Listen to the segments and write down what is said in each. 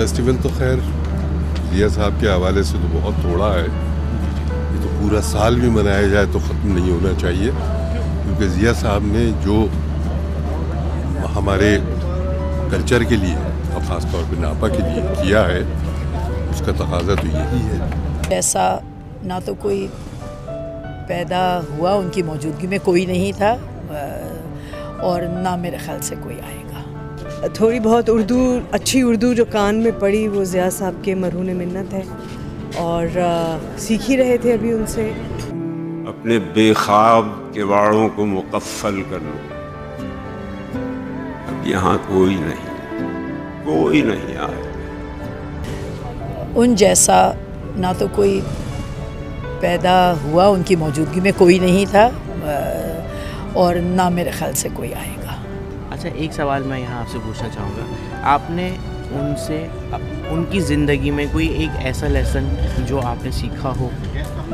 Festival तो खैर जिया साहब के हवाले से तो बहुत थोड़ा है। ये तो पूरा साल भी मनाया जाए तो ख़त्म नहीं होना चाहिए, क्योंकि जिया साहब ने जो हमारे कल्चर के लिए और ख़ास तौर पे नापा के लिए किया है, उसका तकाजा तो यही है। ऐसा ना तो कोई पैदा हुआ उनकी मौजूदगी में कोई नहीं था और ना मेरे ख्याल से कोई आएगा। थोड़ी बहुत उर्दू, अच्छी उर्दू जो कान में पड़ी वो ज़िया साहब के मरहून मिन्नत है और सीख ही रहे थे अभी उनसे। अपने बेख्वाब किवाड़ों को मुकफ्फल कर लो, अब यहाँ कोई नहीं आए। उन जैसा ना तो कोई पैदा हुआ उनकी मौजूदगी में कोई नहीं था और ना मेरे ख्याल से कोई आएगा। अच्छा, एक सवाल मैं यहाँ आपसे पूछना चाहूँगा, आपने उनसे उनकी ज़िंदगी में कोई एक ऐसा लेसन जो आपने सीखा हो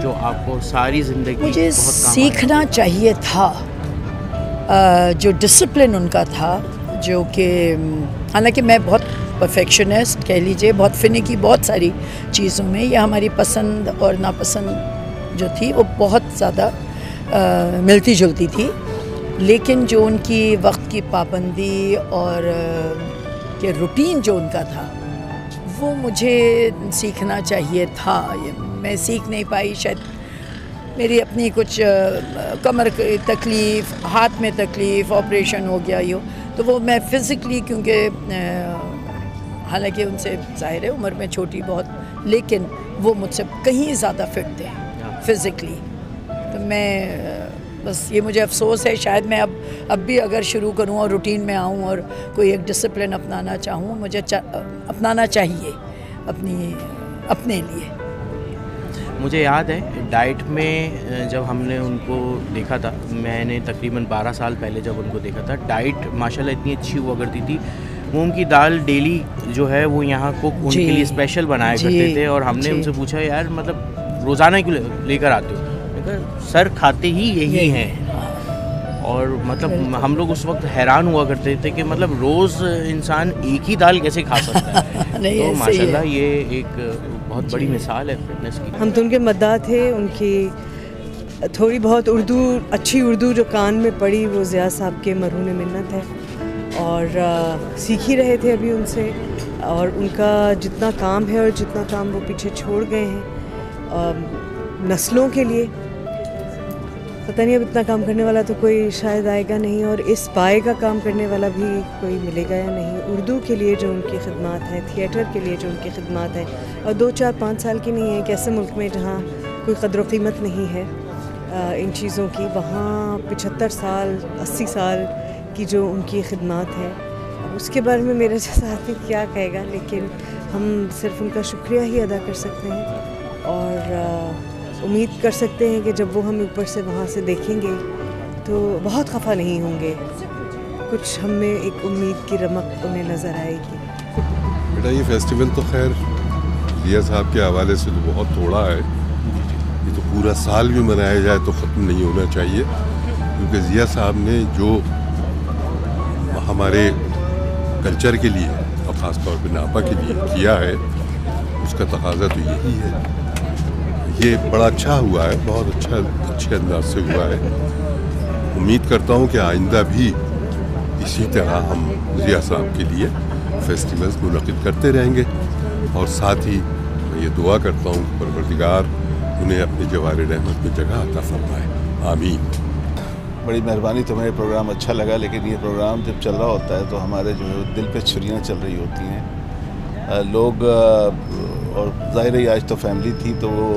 जो आपको सारी ज़िंदगी मुझे सीखना चाहिए था, जो डिसिप्लिन उनका था, जो कि हालांकि मैं बहुत परफेक्शनिस्ट कह लीजिए, बहुत फिनिकी बहुत सारी चीज़ों में, या हमारी पसंद और नापसंद जो थी वो बहुत ज़्यादा मिलती जुलती थी, लेकिन जो उनकी वक्त की पाबंदी और के रूटीन जो उनका था वो मुझे सीखना चाहिए था। मैं सीख नहीं पाई, शायद मेरी अपनी कुछ कमर की तकलीफ़, हाथ में तकलीफ़, ऑपरेशन हो गया यो, तो वो मैं फ़िज़िकली, क्योंकि हालांकि उनसे ज़ाहिर है उम्र में छोटी बहुत, लेकिन वो मुझसे कहीं ज़्यादा फिट थे फ़िज़िकली। तो मैं बस ये मुझे अफसोस है, शायद मैं अब भी अगर शुरू करूं और रूटीन में आऊं और कोई एक डिसिप्लिन अपनाना चाहूं, मुझे अपनाना चाहिए अपने लिए। मुझे याद है डाइट में जब हमने उनको देखा था, मैंने तकरीबन 12 साल पहले जब उनको देखा था, डाइट माशाल्लाह इतनी अच्छी हुआ करती थी। वो उनकी दाल डेली जो है वो यहाँ को उनके लिए स्पेशल बनाया करते थे, और हमने उनसे पूछा यार मतलब रोज़ाना क्यों लेकर आते हो? सर खाते ही यही हैं। और मतलब हम लोग उस वक्त हैरान हुआ करते थे कि मतलब रोज़ इंसान एक ही दाल कैसे खा सकता है। तो माशाल्लाह ये एक बहुत बड़ी मिसाल है फिटनेस की। हम तो उनके मद्दाह थे। उनकी थोड़ी बहुत उर्दू, अच्छी उर्दू जो कान में पड़ी वो ज़िया साहब के मरहून मिन्नत है और सीख ही रहे थे अभी उनसे, और उनका जितना काम है और जितना काम वो पीछे छोड़ गए हैं नस्लों के लिए, पता नहीं अब इतना काम करने वाला तो कोई शायद आएगा नहीं, और इस पाए का काम करने वाला भी कोई मिलेगा या नहीं। उर्दू के लिए जो उनकी खिदमत है, थिएटर के लिए जो उनकी खिदमत है, और 2, 4, 5 साल की नहीं है, एक ऐसे मुल्क में जहाँ कोई कदर कीमत नहीं है इन चीज़ों की, वहाँ 75 साल 80 साल की जो उनकी खिदमत है, उसके बारे में मेरे जैसा आदमी क्या कहेगा, लेकिन हम सिर्फ उनका शुक्रिया ही अदा कर सकते हैं और उम्मीद कर सकते हैं कि जब वो हम ऊपर से वहाँ से देखेंगे तो बहुत खफा नहीं होंगे, कुछ हमें एक उम्मीद की रमक उन्हें नज़र आएगी। बेटा ये फेस्टिवल तो खैर जिया साहब के हवाले से तो बहुत थोड़ा है। ये तो पूरा साल भी मनाया जाए तो ख़त्म नहीं होना चाहिए, क्योंकि जिया साहब ने जो हमारे कल्चर के लिए और ख़ास तौर पे नापा के लिए किया है, उसका तकाजा तो यही है। ये बड़ा अच्छा हुआ है, बहुत अच्छे अंदाज से हुआ है। उम्मीद करता हूँ कि आइंदा भी इसी तरह हम जिया साहब के लिए फेस्टिवल्स मुनक़िद करते रहेंगे, और साथ ही मैं ये दुआ करता हूँ कि परवरदिगार उन्हें अपने जवारे रहमत में जगह अता फरमाए। आमीन। बड़ी मेहरबानी। तो मेरे प्रोग्राम अच्छा लगा, लेकिन ये प्रोग्राम जब चल रहा होता है तो हमारे जो है दिल पे छुरियाँ चल रही होती हैं लोग, और ज़ाहिर है आज तो फैमिली थी तो वो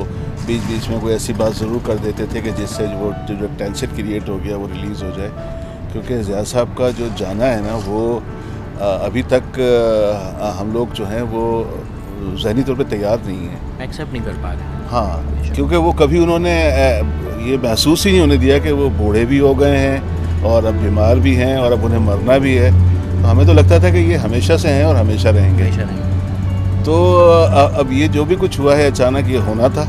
बीच बीच में कोई ऐसी बात ज़रूर कर देते थे कि जिससे वो जो टेंशन क्रिएट हो गया वो रिलीज़ हो जाए, क्योंकि ज़िया साहब का जो जाना है ना वो अभी तक हम लोग जो हैं वो ज़हनी तौर पे तैयार नहीं हैं, एक्सेप्ट नहीं कर पा रहे। हाँ, क्योंकि वो कभी उन्होंने ये महसूस ही नहीं होने दिया कि वो बूढ़े भी हो गए हैं और अब बीमार भी हैं और अब उन्हें मरना भी है। तो हमें तो लगता था कि ये हमेशा से हैं और हमेशा रहेंगे। तो अब ये जो भी कुछ हुआ है अचानक ये होना था,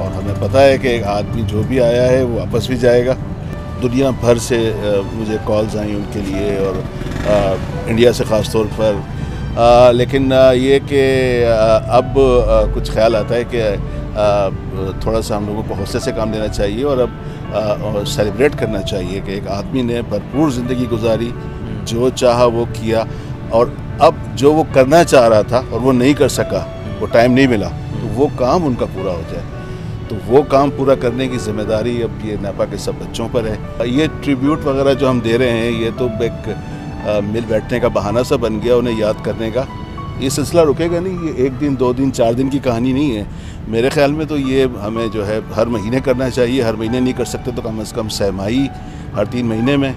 और हमें पता है कि एक आदमी जो भी आया है वो वापस भी जाएगा। दुनिया भर से मुझे कॉल्स आई उनके लिए, और इंडिया से ख़ास तौर पर लेकिन ये कि अब कुछ ख्याल आता है कि थोड़ा सा हम लोगों को हौसले से काम लेना चाहिए और अब सेलिब्रेट करना चाहिए कि एक आदमी ने भरपूर ज़िंदगी गुजारी, जो चाहा वो किया, और अब जो वो करना चाह रहा था और वो नहीं कर सका, वो टाइम नहीं मिला, तो वो काम उनका पूरा हो जाए। तो वो काम पूरा करने की ज़िम्मेदारी अब ये नेपा के सब बच्चों पर है। ये ट्रिब्यूट वगैरह जो हम दे रहे हैं, ये तो एक मिल बैठने का बहाना सा बन गया उन्हें याद करने का। ये सिलसिला रुकेगा नहीं, ये 1 दिन 2 दिन 4 दिन की कहानी नहीं है। मेरे ख्याल में तो ये हमें जो है हर महीने करना चाहिए। हर महीने नहीं कर सकते तो कम से कम सहमाही हर 3 महीने में,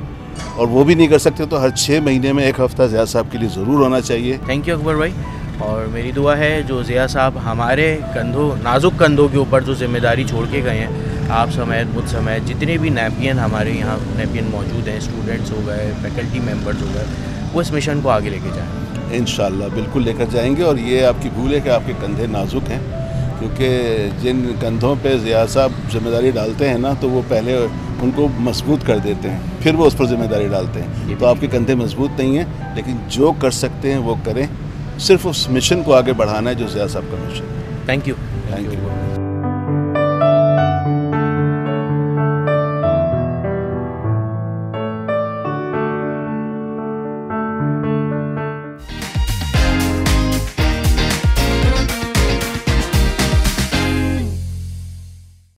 और वो भी नहीं कर सकते तो हर 6 महीने में 1 हफ़्ता ज़िया साहब के लिए ज़रूर होना चाहिए। थैंक यू अकबर भाई। और मेरी दुआ है जो ज़िया साहब हमारे कंधों, नाजुक कंधों के ऊपर जो जिम्मेदारी छोड़ के गए हैं, आप समेत मुझ समेत जितने भी नेपियन हमारे यहाँ नेपियन मौजूद हैं, स्टूडेंट्स हो गए, फैकल्टी मेंबर्स हो गए, वो इस मिशन को आगे लेके जाएं। इंशाल्लाह बिल्कुल लेकर जाएंगे। और ये आपकी भूल है कि आपके कंधे नाजुक हैं, क्योंकि जिन कंधों पे ज़िया साहब जिम्मेदारी डालते हैं ना, तो वो पहले उनको मजबूत कर देते हैं, फिर वो उस पर जिम्मेदारी डालते हैं। तो आपके कंधे मजबूत नहीं हैं, लेकिन जो कर सकते हैं वो करें। सिर्फ उस मिशन को आगे बढ़ाना है जो ज़िया साहब का मिशन है। Thank you. Thank you.